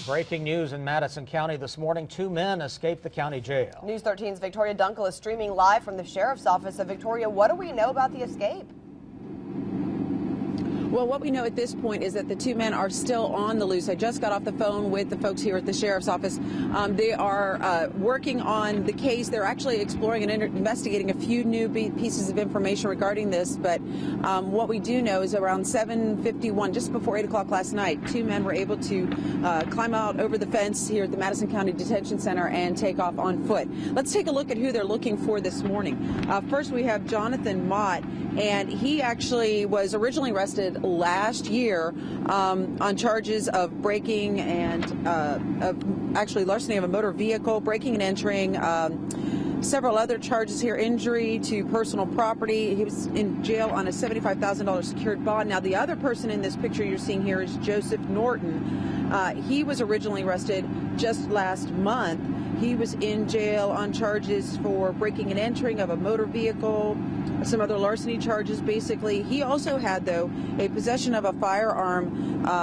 Breaking news in Madison County this morning. 2 men escaped the county jail. News 13's Victoria Dunkel is streaming live from the Sheriff's Office. So, Victoria, what do we know about the escape? Well, what we know at this point is that the 2 men are still on the loose. I just got off the phone with the folks here at the Sheriff's Office. They are working on the case. They're actually exploring and investigating a few new pieces of information regarding this. But what we do know is around 7:51, just before 8 o'clock last night, 2 men were able to climb out over the fence here at the Madison County Detention Center and take off on foot. Let's take a look at who they're looking for this morning. First, we have Jonathan Motte, and he actually was originally arrested last year on charges of breaking and of actually larceny of a motor vehicle, breaking and entering, several other charges here, injury to personal property. He was in jail on a $75,000 secured bond. Now, the other person in this picture you're seeing here is Joseph Norton. He was originally arrested just last month. He was in jail on charges for breaking and entering of a motor vehicle, some other larceny charges, basically. He also had, though, a possession of a firearm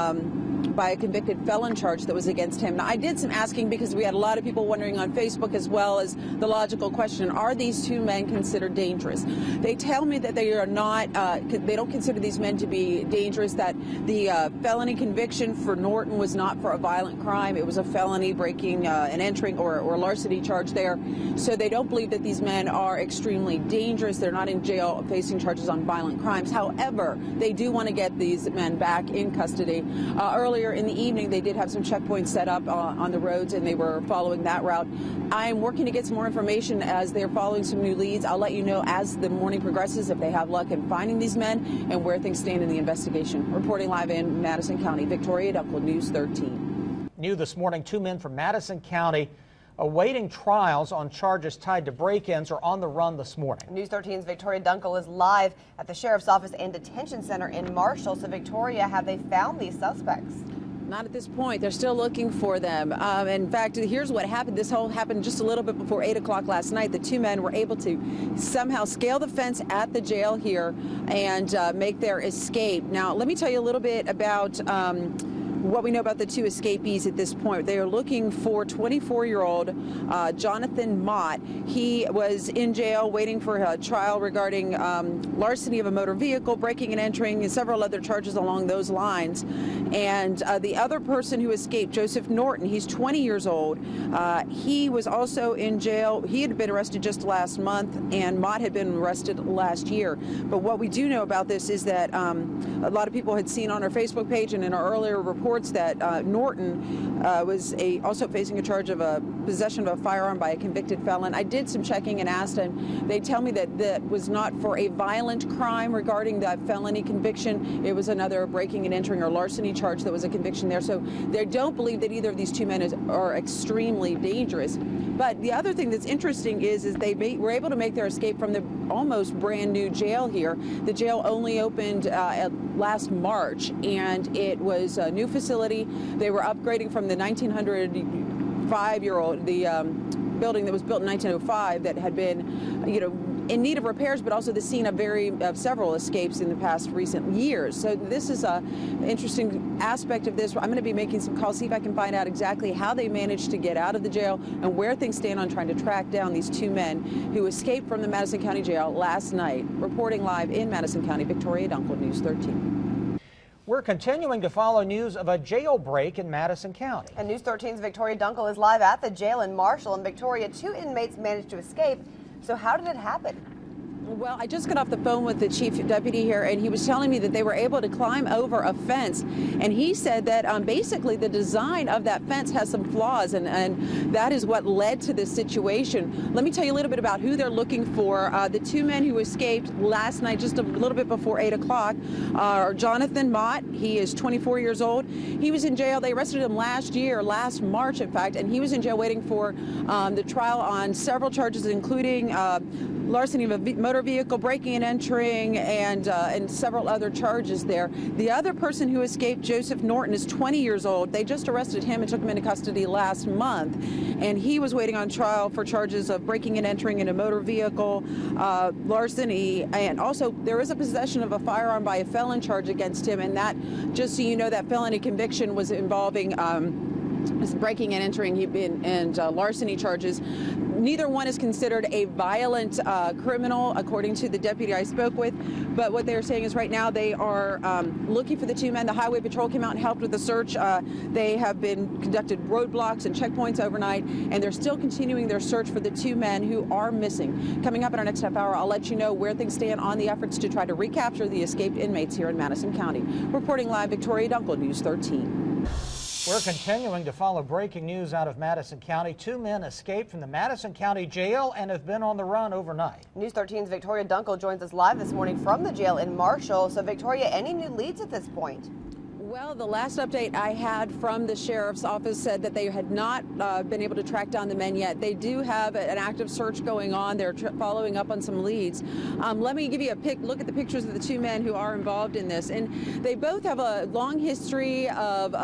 by a convicted felon charge that was against him. Now, I did some asking because we had a lot of people wondering on Facebook, as well as the logical question, are these 2 men considered dangerous? They tell me that they are not, they don't consider these men to be dangerous, that the felony conviction for Norton was not for a violent crime. It was a felony breaking and entering or larceny charge there. So they don't believe that these men are extremely dangerous. They're not in jail facing charges on violent crimes. However, they do want to get these men back in custody. Earlier in the evening, they did have some checkpoints set up on the roads, and they were following that route. I'm working to get some more information as they're following some new leads. I'll let you know as the morning progresses if they have luck in finding these men and where things stand in the investigation. Reporting live in Madison County, Victoria Dunkel, News 13. New this morning, 2 men from Madison County awaiting trials on charges tied to break-ins are on the run this morning. News 13's Victoria Dunkel is live at the Sheriff's Office and Detention Center in Marshall. So, Victoria, have they found these suspects? Not at this point. They're still looking for them. In fact, here's what happened. This whole happened just a little bit before 8 o'clock last night. The 2 men were able to somehow scale the fence at the jail here and make their escape. Now, let me tell you a little bit about what we know about the 2 escapees at this point. They are looking for 24-year-old Jonathan Motte. He was in jail waiting for a trial regarding larceny of a motor vehicle, breaking and entering, and several other charges along those lines. And the other person who escaped, Joseph Norton, he's 20 years old. He was also in jail. He had been arrested just last month, and Motte had been arrested last year. But what we do know about this is that a lot of people had seen on our Facebook page and in our earlier reports that Norton was also facing a charge of a possession of a firearm by a convicted felon. I did some checking and asked, and they tell me that that was not for a violent crime regarding that felony conviction. It was another breaking and entering or larceny charge that was a conviction there. So they don't believe that either of these 2 men are extremely dangerous. But the other thing that's interesting is they were able to make their escape from the almost brand new jail here. The jail only opened last March, and it was a new facility. They were upgrading from the 1905-year-old, the building that was built in 1905 that had been, in need of repairs, but also the scene of several escapes in the past recent years. So this is an interesting aspect of this. I'm going to be making some calls, see if I can find out exactly how they managed to get out of the jail and where things stand on trying to track down these 2 men who escaped from the Madison County Jail last night. Reporting live in Madison County, Victoria Dunkel, News 13. We're continuing to follow news of a jailbreak in Madison County. And News 13's Victoria Dunkel is live at the jail in Marshall. And Victoria, 2 inmates managed to escape. So how did it happen? Well, I just got off the phone with the chief deputy here, and he was telling me that they were able to climb over a fence. And he said that basically the design of that fence has some flaws, and that is what led to this situation. Let me tell you a little bit about who they're looking for. The 2 men who escaped last night, just a little bit before 8 o'clock, are Jonathan Motte. He is 24 years old. He was in jail. They arrested him last March, in fact, and he was in jail waiting for the trial on several charges, including larceny of a motor vehicle, breaking and entering, and several other charges there. The other person who escaped, Joseph Norton, is 20 years old. They just arrested him and took him into custody last month, and he was waiting on trial for charges of breaking and entering in a motor vehicle, larceny, and also there is a possession of a firearm by a felon charge against him, and that, just so you know, that felony conviction was involving breaking and entering and larceny charges. Neither one is considered a violent criminal, according to the deputy I spoke with. But what they're saying is right now they are looking for the two men. The Highway Patrol came out and helped with the search. They have been conducted roadblocks and checkpoints overnight, and they're still continuing their search for the two men who are missing. Coming up in our next half hour, I'll let you know where things stand on the efforts to try to recapture the escaped inmates here in Madison County. Reporting live, Victoria Dunkel, News 13. We're continuing to follow breaking news out of Madison County. Two men escaped from the Madison County jail and have been on the run overnight. News 13's Victoria Dunkel joins us live this morning from the jail in Marshall. So, Victoria, any new leads at this point? Well, the last update I had from the sheriff's office said that they had not been able to track down the men yet. They do have an active search going on. They're following up on some leads. Let me give you a look at the pictures of the two men who are involved in this. And they both have a long history of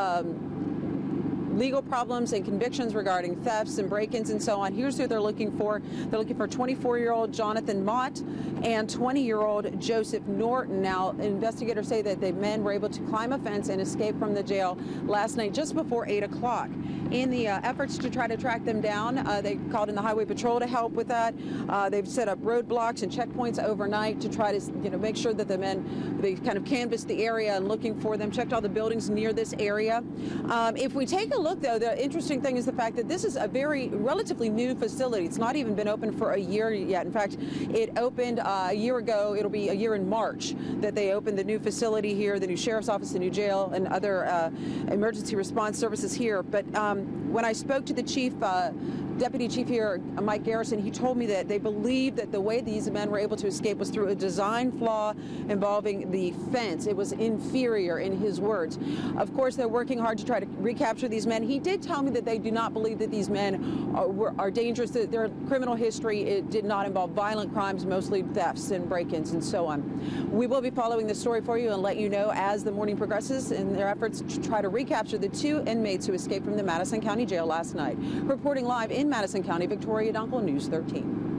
legal problems and convictions regarding thefts and break-ins and so on. Here's who they're looking for. They're looking for 24-year-old Jonathan Motte and 20-year-old Joseph Norton. Now, investigators say that the men were able to climb a fence and escape from the jail last night just before 8 o'clock. In the efforts to try to track them down, they called in the Highway Patrol to help with that. They've set up roadblocks and checkpoints overnight to try to make sure that the men, they kind of canvassed the area and looking for them, checked all the buildings near this area. If we take a look, though, the interesting thing is the fact that this is a relatively new facility. It's not even been open for a year yet. In fact, it opened a year ago. It'll be a year in March that they opened the new facility here, the new sheriff's office, the new jail, and other emergency response services here. But when I spoke to the chief, deputy chief here, Mike Garrison, he told me that they believe that the way these men were able to escape was through a design flaw involving the fence. It was inferior, in his words. Of course, they're working hard to try to recapture these men. He did tell me that they do not believe that these men are dangerous. That their criminal history, it did not involve violent crimes, mostly thefts and break-ins and so on. We will be following this story for you and let you know as the morning progresses in their efforts to try to recapture the two inmates who escaped from the Madison County jail last night. Reporting live in Madison County, Victoria Dunkel, News 13.